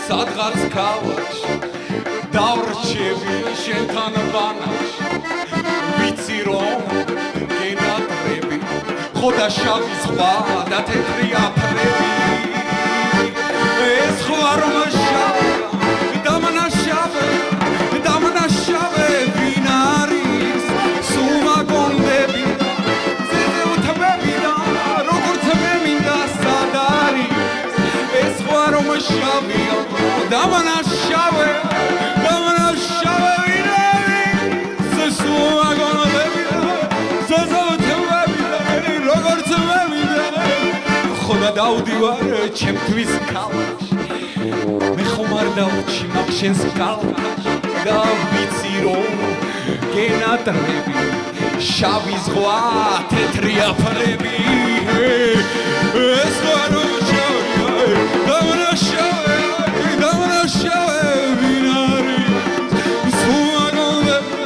სადღაც ქალაქში დავრჩები შენთან ბანაკში ვიცი რომ გენატრები ხოდა შავი ზღვა და თეთრი აფრები ეს ხო არ მაშავე დამნაშავე ვინ არის სულ მაგონდები ზეზე უთმები და როგორც მე მინდა სად არის ეს ხო არ მაშავია დამნაშავე ვინარი სულ მაგონდები ზეზე უთმები და როგორც მე მინდა ხოდა დავდივარ ჩემთვის ქალაქში მე ხომ არ დავჭი მაგ შენს კალათში და ვიცი რომ გენატრები შავი ზღვა თეთრი აფრები ეს ხო არ დამნაშავე ვინ არის სულ მაგონდები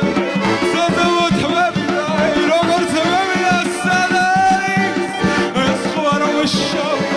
ზეზე უთმები და როგორც მე მინდა სად არის ეს ხო არ მაშავე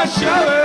Show